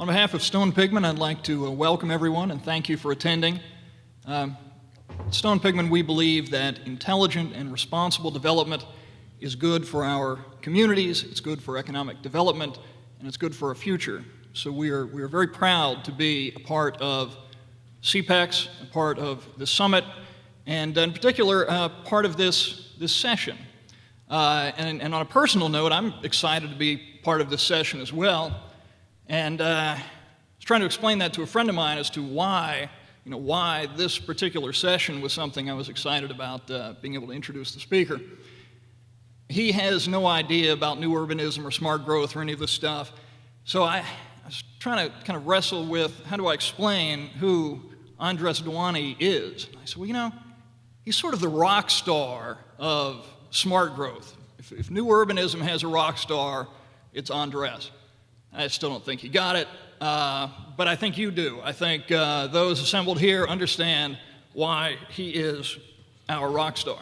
On behalf of Stone Pigman, I'd like to welcome everyone and thank you for attending. Stone Pigman, we believe that intelligent and responsible development is good for our communities, it's good for economic development, and it's good for our future. So we are very proud to be a part of CPEX, a part of the summit, and in particular, part of this session. And on a personal note, I'm excited to be part of this session as well. And I was trying to explain that to a friend of mine as to why this particular session was something I was excited about being able to introduce the speaker. He has no idea about new urbanism or smart growth or any of this stuff. So I was trying to kind of wrestle with how do I explain who Andres Duany is. And I said, well, he's sort of the rock star of smart growth. If new urbanism has a rock star, it's Andres. I still don't think he got it, but I think you do. I think those assembled here understand why he is our rock star.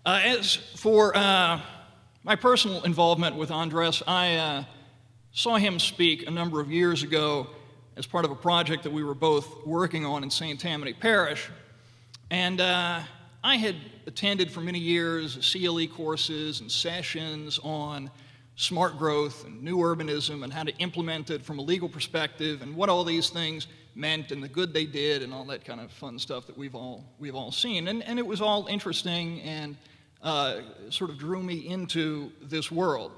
As for my personal involvement with Andres, I saw him speak a number of years ago as part of a project that we were both working on in St. Tammany Parish. And I had attended for many years CLE courses and sessions on smart growth and new urbanism and how to implement it from a legal perspective and what all these things meant and the good they did and all that kind of fun stuff that we've all seen. And it was all interesting and sort of drew me into this world.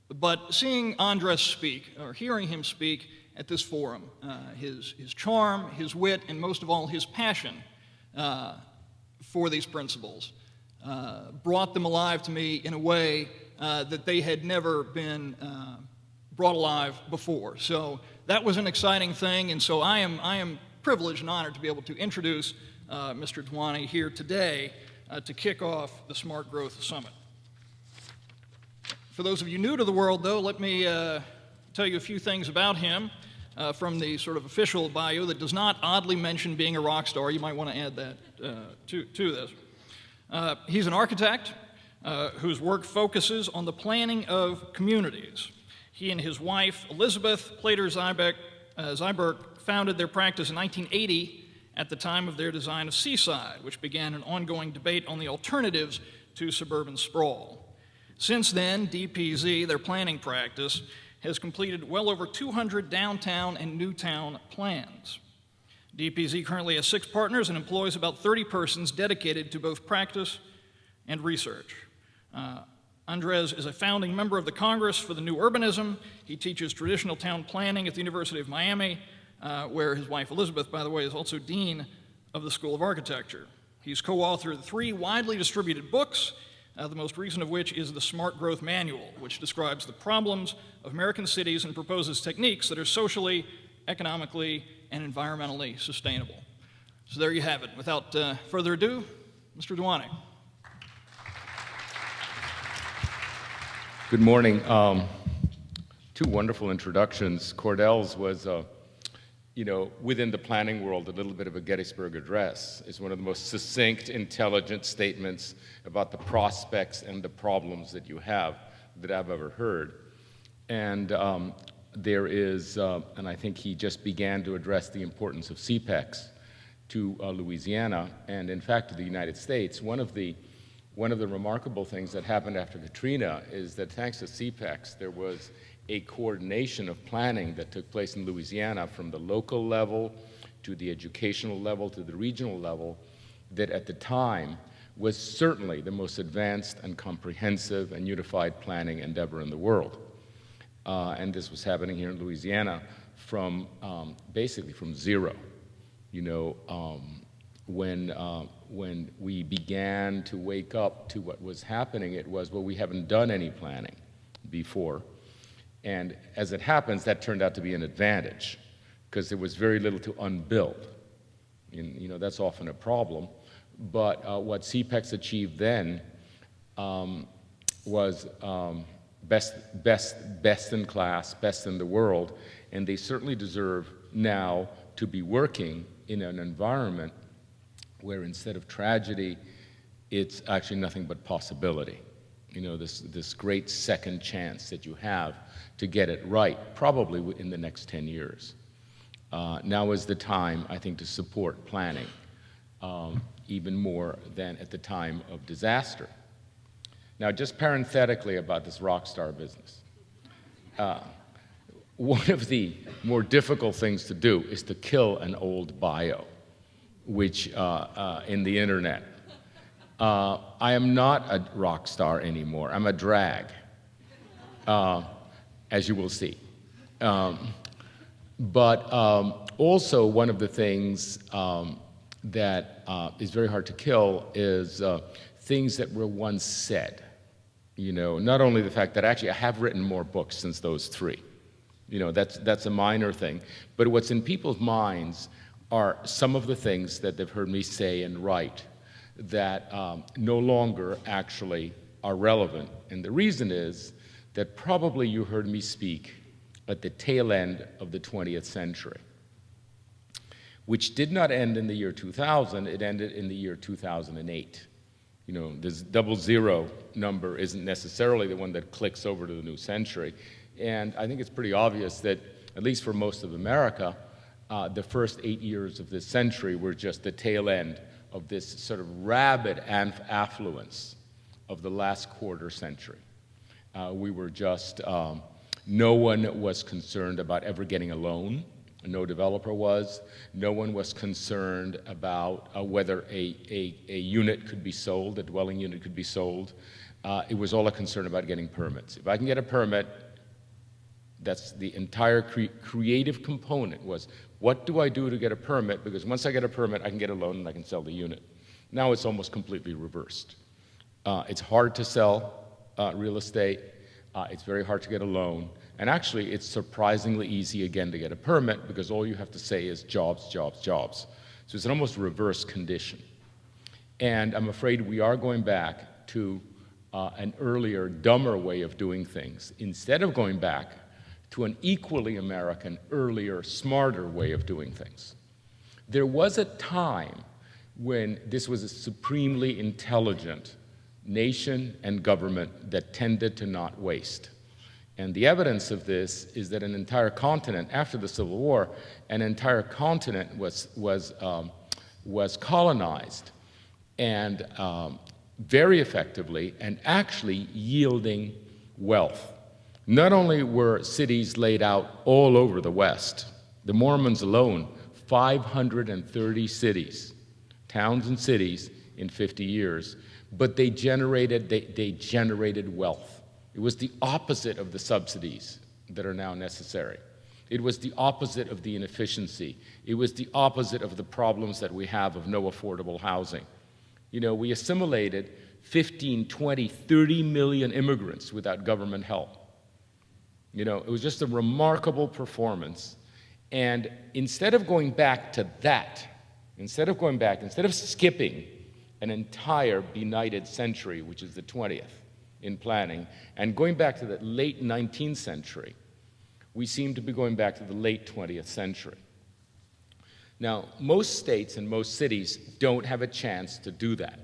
But seeing Andres speak, or hearing him speak at this forum, his charm, his wit, and most of all his passion for these principles brought them alive to me in a way that they had never been brought alive before. So that was an exciting thing, and so I am privileged and honored to be able to introduce Mr. Duany here today to kick off the Smart Growth Summit. For those of you new to the world, though, let me tell you a few things about him from the sort of official bio that does not oddly mention being a rock star. You might want to add that to this. He's an architect whose work focuses on the planning of communities. He and his wife, Elizabeth Plater-Zyberk, founded their practice in 1980 at the time of their design of Seaside, which began an ongoing debate on the alternatives to suburban sprawl. Since then, DPZ, their planning practice, has completed well over 200 downtown and new town plans. DPZ currently has 6 partners and employs about 30 persons dedicated to both practice and research. Andres is a founding member of the Congress for the New Urbanism. He teaches traditional town planning at the University of Miami, where his wife Elizabeth, by the way, is also dean of the School of Architecture. He's co-authored 3 widely distributed books, the most recent of which is the Smart Growth Manual, which describes the problems of American cities and proposes techniques that are socially, economically, and environmentally sustainable. So there you have it. Without further ado, Mr. Duany. Good morning. 2 wonderful introductions. Cordell's was, within the planning world, a little bit of a Gettysburg Address. It's one of the most succinct, intelligent statements about the prospects and the problems that you have that I've ever heard. And there is, and I think he just began to address the importance of CPEX to Louisiana, and in fact to the United States. One of the remarkable things that happened after Katrina is that thanks to CPEX, there was a coordination of planning that took place in Louisiana from the local level to the educational level to the regional level that at the time was certainly the most advanced and comprehensive and unified planning endeavor in the world. And this was happening here in Louisiana from basically from zero. When we began to wake up to what was happening, it was, well, we haven't done any planning before. And as it happens, that turned out to be an advantage because there was very little to unbuild. And, that's often a problem. But what CPEX achieved then was best in class, best in the world, and they certainly deserve now to be working in an environment where instead of tragedy, it's actually nothing but possibility. this great second chance that you have to get it right, probably in the next 10 years. Now is the time, I think, to support planning even more than at the time of disaster. Now, just parenthetically about this rock star business. One of the more difficult things to do is to kill an old bio, which in the internet. I am not a rock star anymore. I'm a drag, as you will see. But also one of the things that is very hard to kill is things that were once said. Not only the fact that actually I have written more books since those three. That's a minor thing. But what's in people's minds are some of the things that they've heard me say and write that no longer actually are relevant. And the reason is that probably you heard me speak at the tail end of the 20th century, which did not end in the year 2000, it ended in the year 2008. This 00 number isn't necessarily the one that clicks over to the new century. And I think it's pretty obvious that, at least for most of America, the first 8 years of this century were just the tail end of this sort of rabid affluence of the last quarter century. We were just, no one was concerned about ever getting a loan. No developer was. No one was concerned about whether a unit could be sold, a dwelling unit could be sold. It was all a concern about getting permits. If I can get a permit, that's the entire creative component was, what do I do to get a permit? Because once I get a permit, I can get a loan and I can sell the unit. Now it's almost completely reversed. It's hard to sell real estate. It's very hard to get a loan. And actually, it's surprisingly easy, again, to get a permit because all you have to say is jobs, jobs, jobs. So it's an almost reverse condition. And I'm afraid we are going back to an earlier, dumber way of doing things, instead of going back to an equally American, earlier, smarter way of doing things. There was a time when this was a supremely intelligent nation and government that tended to not waste. And the evidence of this is that an entire continent, after the Civil War, an entire continent was colonized, and very effectively, and actually yielding wealth. Not only were cities laid out all over the West, the Mormons alone, 530 cities, towns and cities in 50 years, but they generated wealth. It was the opposite of the subsidies that are now necessary. It was the opposite of the inefficiency. It was the opposite of the problems that we have of no affordable housing. We assimilated 15, 20, 30 million immigrants without government help. It was just a remarkable performance. And instead of going back to that, instead of skipping an entire benighted century, which is the 20th, in planning, and going back to the late 19th century, we seem to be going back to the late 20th century. Now, most states and most cities don't have a chance to do that.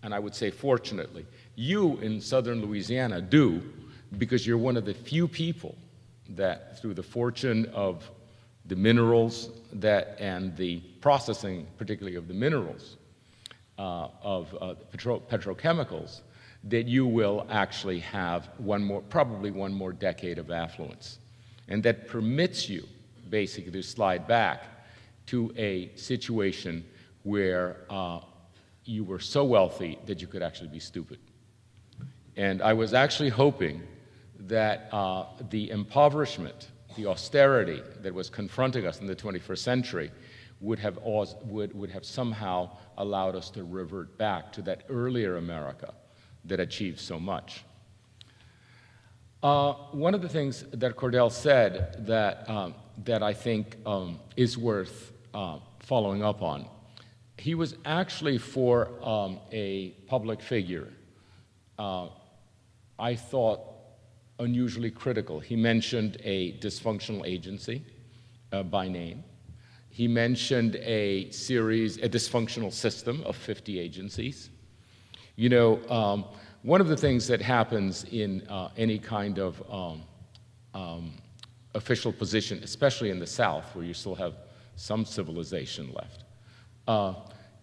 And I would say, fortunately, you in southern Louisiana do, because you're one of the few people that, through the fortune of the minerals and the processing, particularly of the minerals, of petrochemicals, that you will actually have probably one more decade of affluence. And that permits you, basically, to slide back to a situation where you were so wealthy that you could actually be stupid. And I was actually hoping that the impoverishment, the austerity that was confronting us in the 21st century would have somehow allowed us to revert back to that earlier America that achieved so much. One of the things that Cordell said that I think is worth following up on, he was actually for a public figure, I thought unusually critical. He mentioned a dysfunctional agency by name. He mentioned a dysfunctional system of 50 agencies. One of the things that happens in any kind of official position, especially in the South, where you still have some civilization left,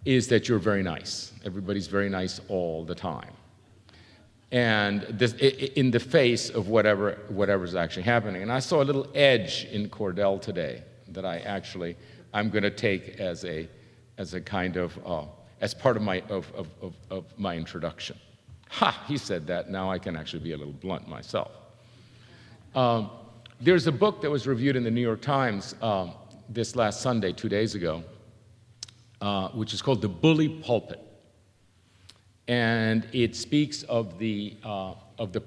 is that you're very nice. Everybody's very nice all the time. And this, in the face of whatever's actually happening. And I saw a little edge in Cordell today that I'm going to take as a kind of, as part of my introduction. Ha, he said that. Now I can actually be a little blunt myself. There's a book that was reviewed in the New York Times this last Sunday, 2 days ago, which is called The Bully Pulpit. And it speaks of the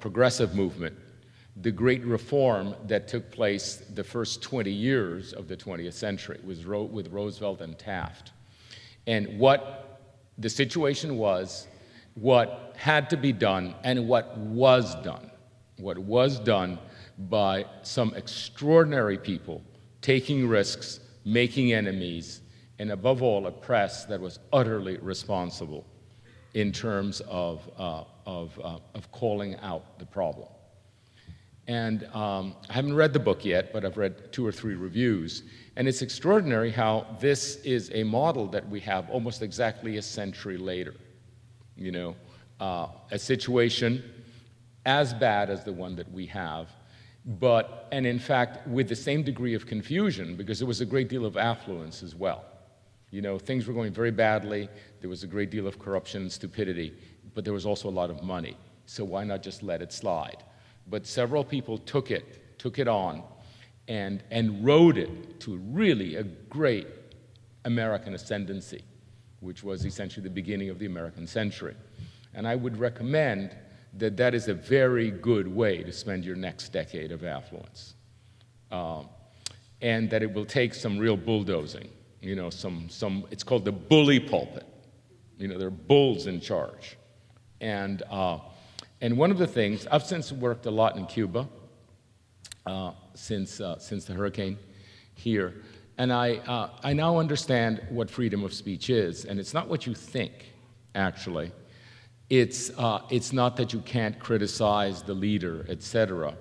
progressive movement, the great reform that took place the first 20 years of the 20th century with Roosevelt and Taft. And what the situation was, what had to be done, and what was done. What was done by some extraordinary people taking risks, making enemies, and above all, a press that was utterly responsible in terms of calling out the problem. And I haven't read the book yet, but I've read 2 or 3 reviews, and it's extraordinary how this is a model that we have almost exactly a century later. You know, a situation as bad as the one that we have, and in fact, with the same degree of confusion, because there was a great deal of affluence as well. You know, things were going very badly. There was a great deal of corruption and stupidity, but there was also a lot of money. So why not just let it slide? But several people took it on, and rode it to really a great American ascendancy, which was essentially the beginning of the American century. And I would recommend that that is a very good way to spend your next decade of affluence, and that it will take some real bulldozing. You know, it's called the bully pulpit. You know, there are bulls in charge. And one of the things, I've since worked a lot in Cuba since the hurricane here, and I now understand what freedom of speech is, and it's not what you think, actually. It's not that you can't criticize the leader, etc.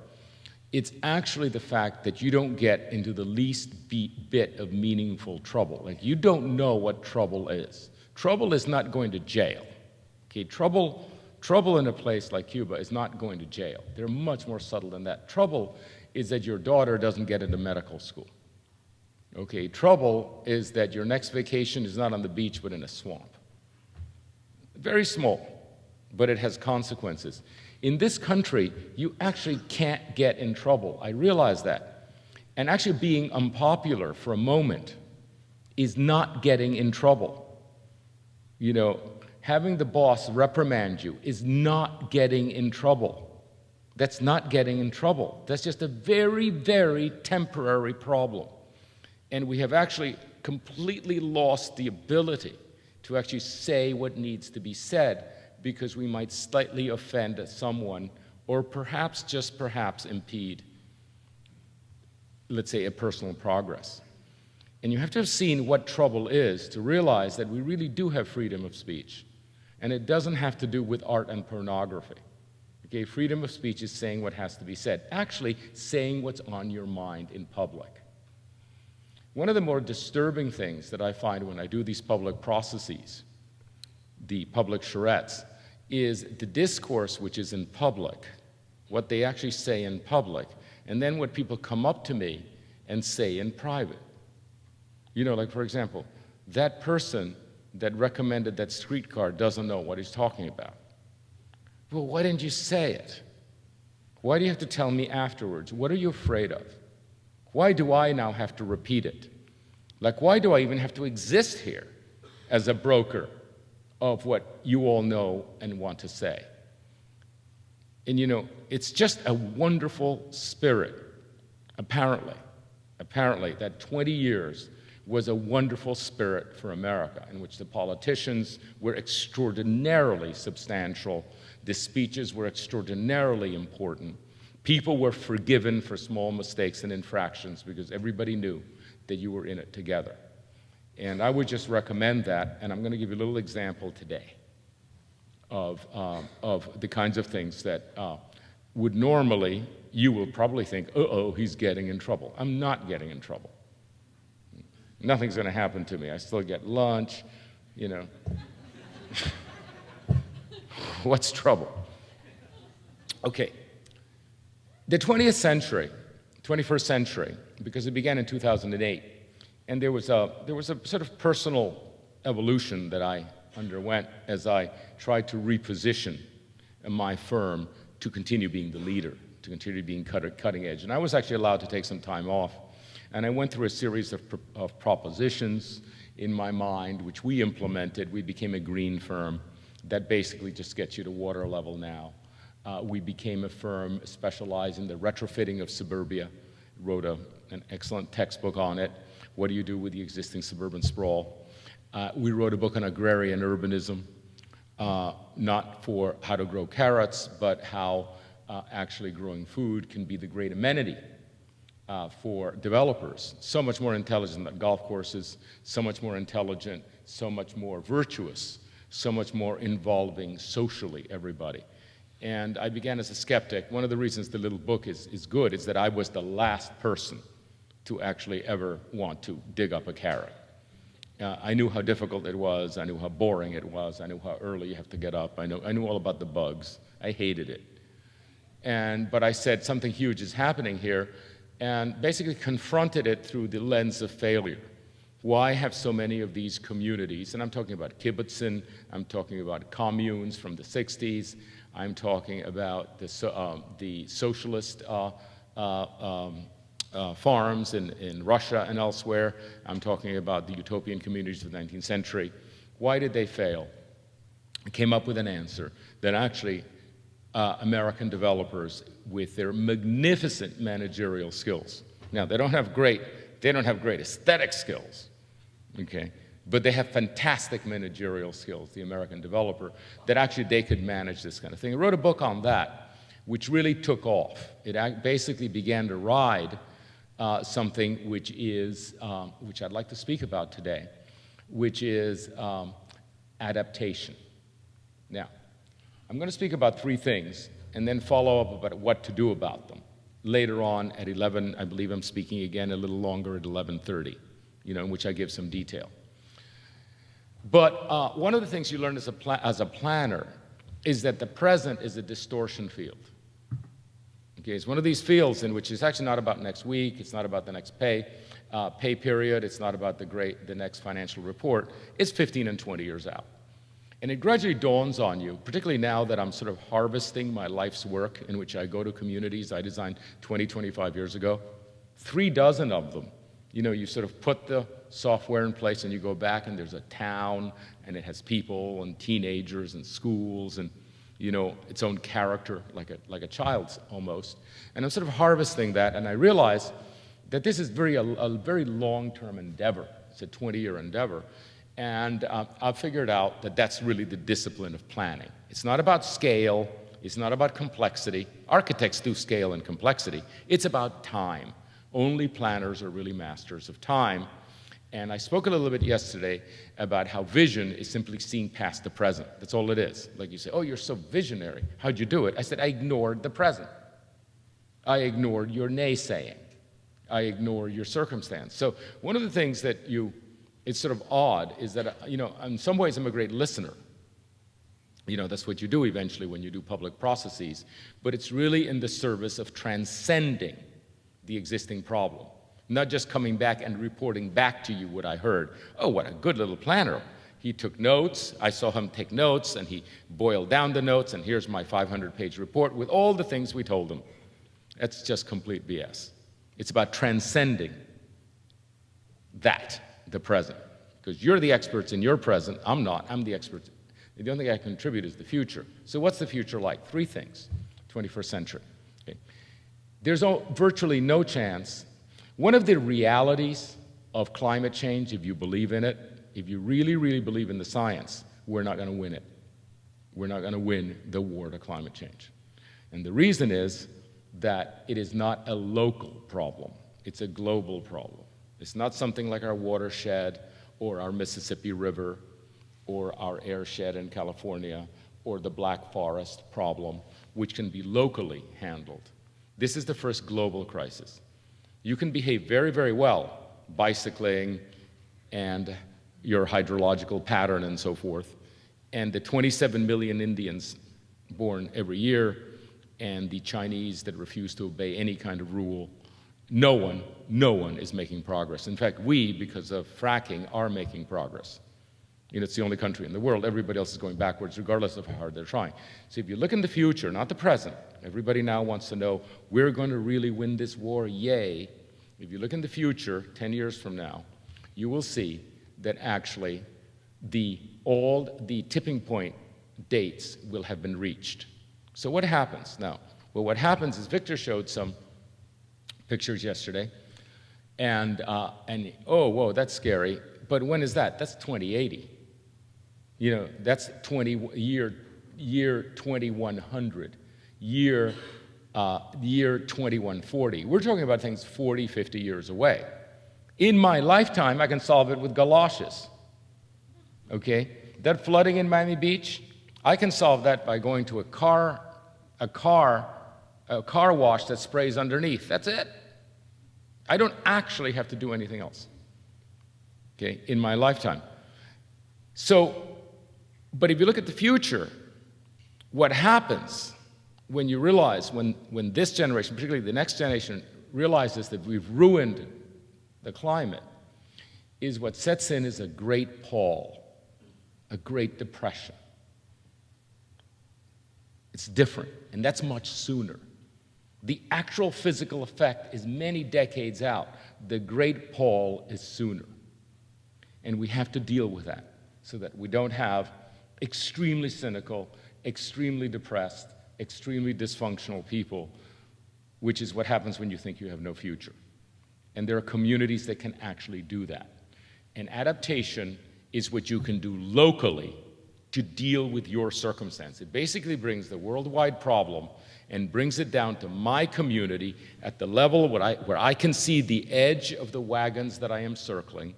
It's actually the fact that you don't get into the least bit of meaningful trouble. Like, you don't know what trouble is. Trouble is not going to jail. Okay, trouble in a place like Cuba is not going to jail. They're much more subtle than that. Trouble is that your daughter doesn't get into medical school. Okay, trouble is that your next vacation is not on the beach but in a swamp. Very small, but it has consequences. In this country, you actually can't get in trouble. I realize that. And actually being unpopular for a moment is not getting in trouble. You know, having the boss reprimand you is not getting in trouble. That's not getting in trouble. That's just a very, very temporary problem. And we have actually completely lost the ability to actually say what needs to be said, because we might slightly offend someone, or perhaps, just perhaps, impede, let's say, a personal progress. And you have to have seen what trouble is to realize that we really do have freedom of speech. And it doesn't have to do with art and pornography. Okay, freedom of speech is saying what has to be said, actually saying what's on your mind in public. One of the more disturbing things that I find when I do these public processes, the public charrettes, is the discourse which is in public, what they actually say in public, and then what people come up to me and say in private. You know, like, for example, that person that recommended that streetcar doesn't know what he's talking about. Well, why didn't you say it? Why do you have to tell me afterwards? What are you afraid of? Why do I now have to repeat it? Like, why do I even have to exist here as a broker of what you all know and want to say? And you know, it's just a wonderful spirit, apparently, that 20 years was a wonderful spirit for America, in which the politicians were extraordinarily substantial, the speeches were extraordinarily important, people were forgiven for small mistakes and infractions because everybody knew that you were in it together. And I would just recommend that, and I'm going to give you a little example today of the kinds of things that would normally, you will probably think, uh-oh, he's getting in trouble. I'm not getting in trouble. Nothing's going to happen to me. I still get lunch, you know. What's trouble? Okay. The 20th century, 21st century, because it began in 2008, and there was a sort of personal evolution that I underwent as I tried to reposition my firm to continue being the leader, to continue being cutting edge. And I was actually allowed to take some time off. And I went through a series of propositions in my mind, which we implemented. We became a green firm that basically just gets you to water level now. We became a firm specialized in the retrofitting of suburbia. Wrote an excellent textbook on it. What do you do with the existing suburban sprawl? We wrote a book on agrarian urbanism, not for how to grow carrots, but how actually growing food can be the great amenity for developers. So much more intelligent than golf courses, so much more intelligent, so much more virtuous, so much more involving socially everybody. And I began as a skeptic. One of the reasons the little book is good is that I was the last person to actually ever want to dig up a carrot. I knew how difficult it was. I knew how boring it was. I knew how early you have to get up. I knew all about the bugs. I hated it. But I said something huge is happening here, and basically confronted it through the lens of failure. Why have so many of these communities, and I'm talking about kibbutzim, I'm talking about communes from the 60s, I'm talking about the socialist farms in Russia and elsewhere. I'm talking about the utopian communities of the 19th century. Why did they fail? I came up with an answer that actually American developers with their magnificent managerial skills. Now, they don't have great aesthetic skills, okay? But they have fantastic managerial skills, the American developer, that actually they could manage this kind of thing. I wrote a book on that, which really took off. It basically began to ride something which I'd like to speak about today, which is adaptation. Now, I'm going to speak about three things and then follow up about what to do about them. Later on at 11, I believe I'm speaking again a little longer at 11:30, in which I give some detail. But one of the things you learn as a planner is that the present is a distortion field. Okay, it's one of these fields in which it's actually not about next week, it's not about the next pay period, it's not about the next financial report, it's 15 and 20 years out. And it gradually dawns on you, particularly now that I'm sort of harvesting my life's work in which I go to communities I designed 20, 25 years ago, 36 of them. You sort of put the software in place and you go back and there's a town and it has people and teenagers and schools and its own character, like a child's almost. And I'm sort of harvesting that, and I realize that this is a very long-term endeavor. It's a 20-year endeavor. And I've figured out that that's really the discipline of planning. It's not about scale. It's not about complexity. Architects do scale and complexity. It's about time. Only planners are really masters of time. And I spoke a little bit yesterday about how vision is simply seeing past the present. That's all it is. Like you say, oh, you're so visionary. How'd you do it? I said, I ignored the present. I ignored your naysaying. I ignored your circumstance. So one of the things that it's sort of odd is that, in some ways I'm a great listener. That's what you do eventually when you do public processes. But it's really in the service of transcending the existing problem. Not just coming back and reporting back to you what I heard. Oh, what a good little planner. He took notes. I saw him take notes, and he boiled down the notes, and here's my 500-page report with all the things we told him. That's just complete BS. It's about transcending the present. Because you're the experts in your present. I'm not. I'm the expert. The only thing I contribute is the future. So what's the future like? Three things, 21st century. Okay. There's virtually no chance. One of the realities of climate change, if you believe in it, if you really, really believe in the science, we're not going to win it. We're not going to win the war to climate change. And the reason is that it is not a local problem. It's a global problem. It's not something like our watershed or our Mississippi River or our airshed in California or the Black Forest problem, which can be locally handled. This is the first global crisis. You can behave very, very well, bicycling and your hydrological pattern and so forth, and the 27 million Indians born every year, and the Chinese that refuse to obey any kind of rule, no one is making progress. In fact, we, because of fracking, are making progress. It's the only country in the world. Everybody else is going backwards, regardless of how hard they're trying. So if you look in the future, not the present, everybody now wants to know, we're going to really win this war, yay. If you look in the future, 10 years from now, you will see that actually all the tipping point dates will have been reached. So what happens now? Well, what happens is Victor showed some pictures yesterday, and oh, whoa, that's scary. But when is that? That's 2080. That's year 2100, year 2140. We're talking about things 40, 50 years away. In my lifetime, I can solve it with galoshes. Okay? That flooding in Miami Beach, I can solve that by going to a car wash that sprays underneath. That's it. I don't actually have to do anything else. Okay, in my lifetime. So, but if you look at the future, what happens when you realize, when this generation, particularly the next generation, realizes that we've ruined the climate, is what sets in is a great pall, a great depression. It's different, and that's much sooner. The actual physical effect is many decades out. The great pall is sooner. And we have to deal with that so that we don't have extremely cynical, extremely depressed, extremely dysfunctional people, which is what happens when you think you have no future. And there are communities that can actually do that. And adaptation is what you can do locally to deal with your circumstance. It basically brings the worldwide problem and brings it down to my community at the level where I can see the edge of the wagons that I am circling.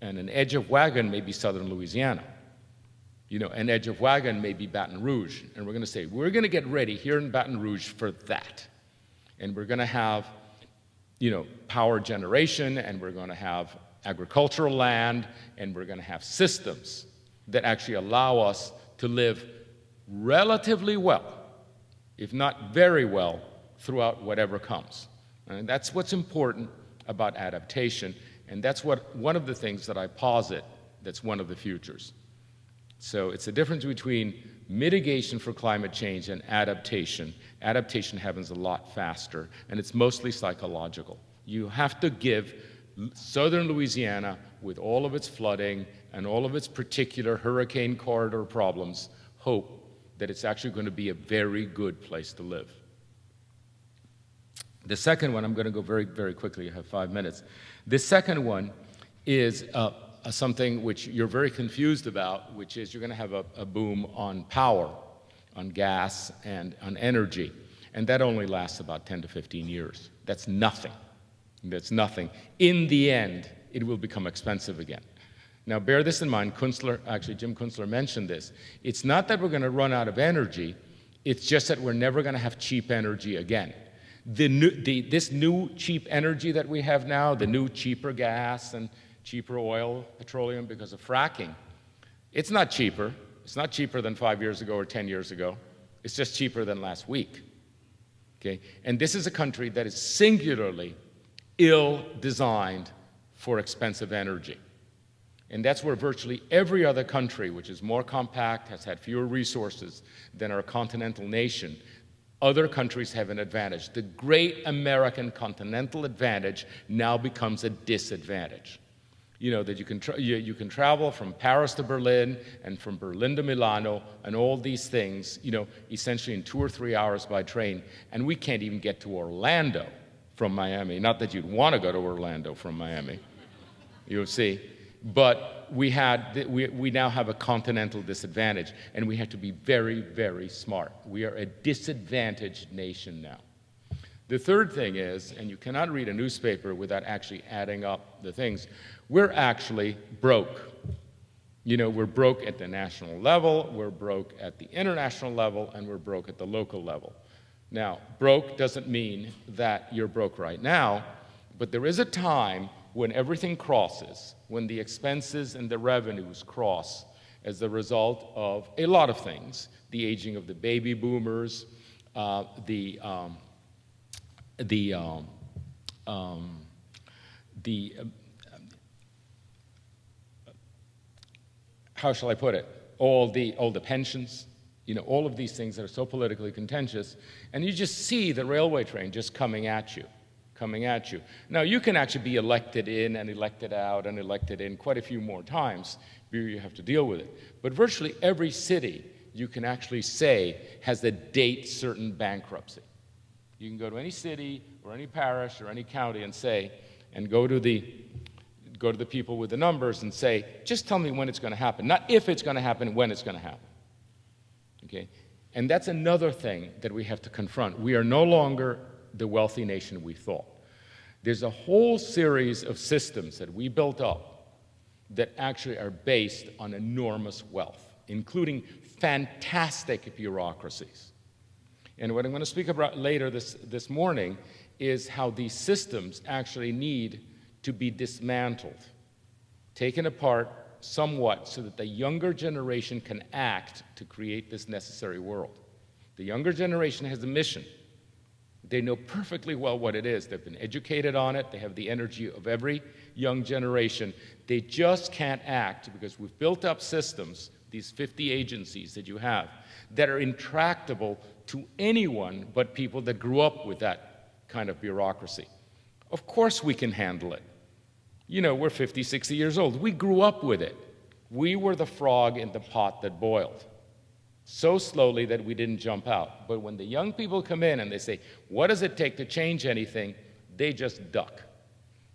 And an edge of wagon may be southern Louisiana. An edge of wagon may be Baton Rouge. And we're going to say, we're going to get ready here in Baton Rouge for that. And we're going to have, power generation, and we're going to have agricultural land, and we're going to have systems that actually allow us to live relatively well, if not very well, throughout whatever comes. And that's what's important about adaptation. And that's one of the things that I posit that's one of the futures. So it's the difference between mitigation for climate change and adaptation. Adaptation happens a lot faster, and it's mostly psychological. You have to give southern Louisiana, with all of its flooding and all of its particular hurricane corridor problems, hope that it's actually going to be a very good place to live. The second one, I'm going to go very, very quickly. I have 5 minutes. The second one is something which you're very confused about, which is you're going to have a boom on power, on gas, and on energy. And that only lasts about 10 to 15 years. That's nothing. That's nothing. In the end, it will become expensive again. Now, bear this in mind. Jim Kunstler mentioned this. It's not that we're going to run out of energy. It's just that we're never going to have cheap energy again. This new cheap energy that we have now, the new cheaper gas and cheaper oil, petroleum, because of fracking, it's not cheaper. It's not cheaper than 5 years ago or 10 years ago. It's just cheaper than last week. Okay? And this is a country that is singularly ill-designed for expensive energy. And that's where virtually every other country, which is more compact, has had fewer resources than our continental nation, other countries have an advantage. The great American continental advantage now becomes a disadvantage. That you can travel from Paris to Berlin and from Berlin to Milano and all these things, essentially in 2 or 3 hours by train. And we can't even get to Orlando from Miami. Not that you'd want to go to Orlando from Miami, you'll see. But we now have a continental disadvantage, and we have to be very, very smart. We are a disadvantaged nation now. The third thing is, and you cannot read a newspaper without actually adding up the things, we're actually broke. You know, we're broke at the national level, we're broke at the international level, and we're broke at the local level. Now, broke doesn't mean that you're broke right now, but there is a time when everything crosses, when the expenses and the revenues cross as a result of a lot of things: the aging of the baby boomers, how shall I put it? All the pensions, you know, all of these things that are so politically contentious, and you just see the railway train just coming at you. Now, you can actually be elected in and elected out and elected in quite a few more times before you have to deal with it. But virtually every city, you can actually say, has a date certain bankruptcy. You can go to any city or any parish or any county and say, and go to the people with the numbers and say, just tell me when it's going to happen. Not if it's going to happen, when it's going to happen. Okay? And that's another thing that we have to confront. We are no longer the wealthy nation we thought. There's a whole series of systems that we built up that actually are based on enormous wealth, including fantastic bureaucracies. And what I'm going to speak about later this morning is how these systems actually need to be dismantled, taken apart somewhat so that the younger generation can act to create this necessary world. The younger generation has a mission. They know perfectly well what it is. They've been educated on it. They have the energy of every young generation. They just can't act because we've built up systems, these 50 agencies that you have, that are intractable to anyone but people that grew up with that kind of bureaucracy. Of course we can handle it. You know, we're 50, 60 years old. We grew up with it. We were the frog in the pot that boiled so slowly that we didn't jump out. But when the young people come in and they say, what does it take to change anything? They just duck.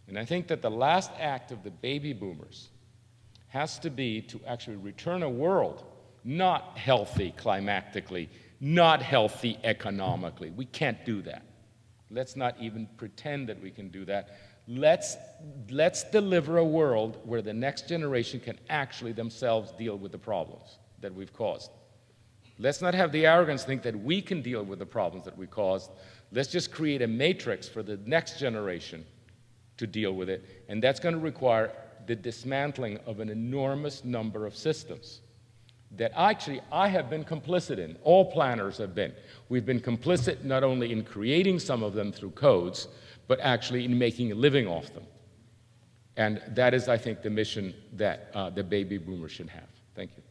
And I think that the last act of the baby boomers has to be to actually return a world not healthy climactically, not healthy economically. We can't do that. Let's not even pretend that we can do that. Let's deliver a world where the next generation can actually themselves deal with the problems that we've caused. Let's not have the arrogance to think that we can deal with the problems that we caused. Let's just create a matrix for the next generation to deal with it, and that's going to require the dismantling of an enormous number of systems that actually I have been complicit in. All planners have been. We've been complicit not only in creating some of them through codes, but actually in making a living off them. And that is, I think, the mission that the baby boomers should have. Thank you.